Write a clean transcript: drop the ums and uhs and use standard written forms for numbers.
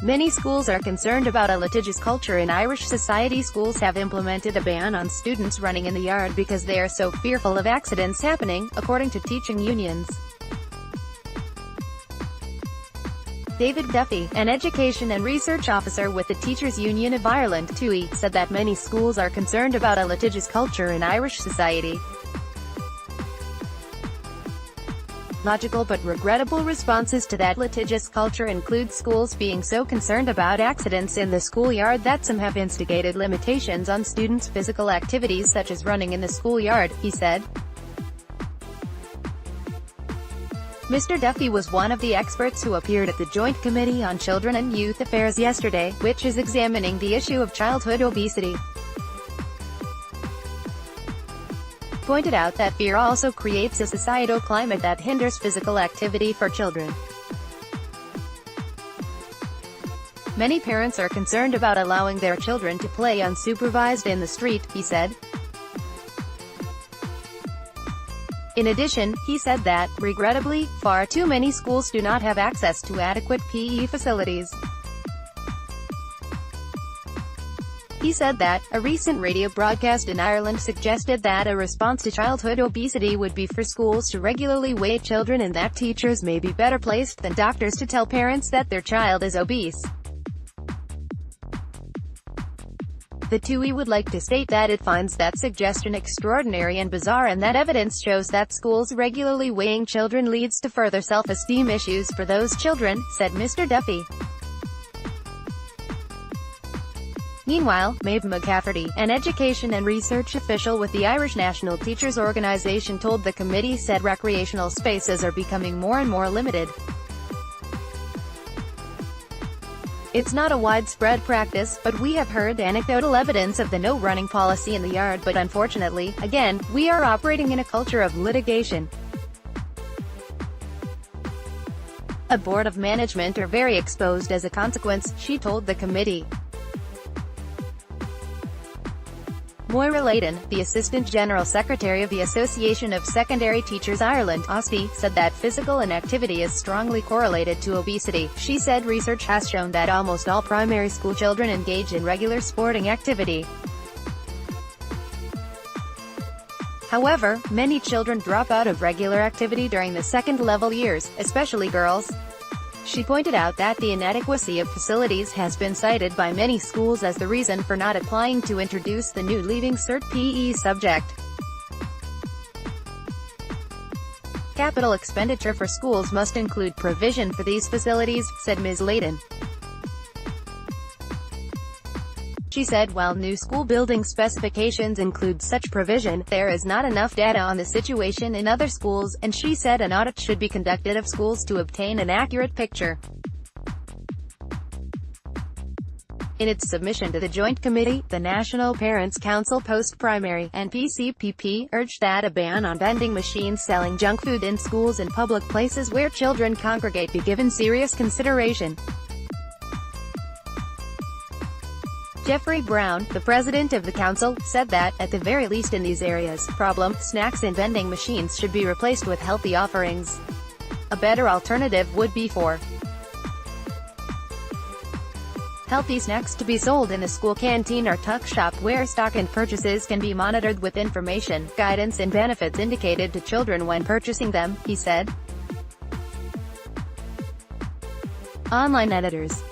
Many schools are concerned about a litigious culture in Irish society. Schools have implemented a ban on students running in the yard because they are so fearful of accidents happening, according to teaching unions. David Duffy, an education and research officer with the Teachers Union of Ireland (TUI), said that many schools are concerned about a litigious culture in Irish society. Logical but regrettable responses to that litigious culture include schools being so concerned about accidents in the schoolyard that some have instigated limitations on students' physical activities such as running in the schoolyard, he said. Mr. Duffy was one of the experts who appeared at the Joint Committee on Children and Youth Affairs yesterday, which is examining the issue of childhood obesity. Pointed out that fear also creates a societal climate that hinders physical activity for children. Many parents are concerned about allowing their children to play unsupervised in the street, he said. In addition, he said that, regrettably, far too many schools do not have access to adequate PE facilities. He said that, a recent radio broadcast in Ireland suggested that a response to childhood obesity would be for schools to regularly weigh children and that teachers may be better placed than doctors to tell parents that their child is obese. The TUI would like to state that it finds that suggestion extraordinary and bizarre and that evidence shows that schools regularly weighing children leads to further self-esteem issues for those children, said Mr. Duffy. Meanwhile, Maeve McCafferty, an education and research official with the Irish National Teachers Organisation, told the committee said recreational spaces are becoming more and more limited. It's not a widespread practice, but we have heard anecdotal evidence of the no running policy in the yard, but unfortunately, again, we are operating in a culture of litigation. A board of management are very exposed as a consequence, she told the committee. Moira Layton, the Assistant General Secretary of the Association of Secondary Teachers Ireland (OSTE), said that physical inactivity is strongly correlated to obesity. She said research has shown that almost all primary school children engage in regular sporting activity. However, many children drop out of regular activity during the second-level years, especially girls. She pointed out that the inadequacy of facilities has been cited by many schools as the reason for not applying to introduce the new Leaving Cert PE subject. Capital expenditure for schools must include provision for these facilities, said Ms. Layton. She said while new school building specifications include such provision, there is not enough data on the situation in other schools, and she said an audit should be conducted of schools to obtain an accurate picture. In its submission to the Joint Committee, the National Parents' Council Post-Primary and PCPP urged that a ban on vending machines selling junk food in schools and public places where children congregate be given serious consideration. Jeffrey Brown, the president of the council, said that, at the very least in these areas, snacks in vending machines should be replaced with healthy offerings. A better alternative would be for healthy snacks to be sold in a school canteen or tuck shop where stock and purchases can be monitored with information, guidance and benefits indicated to children when purchasing them, he said. Online editors.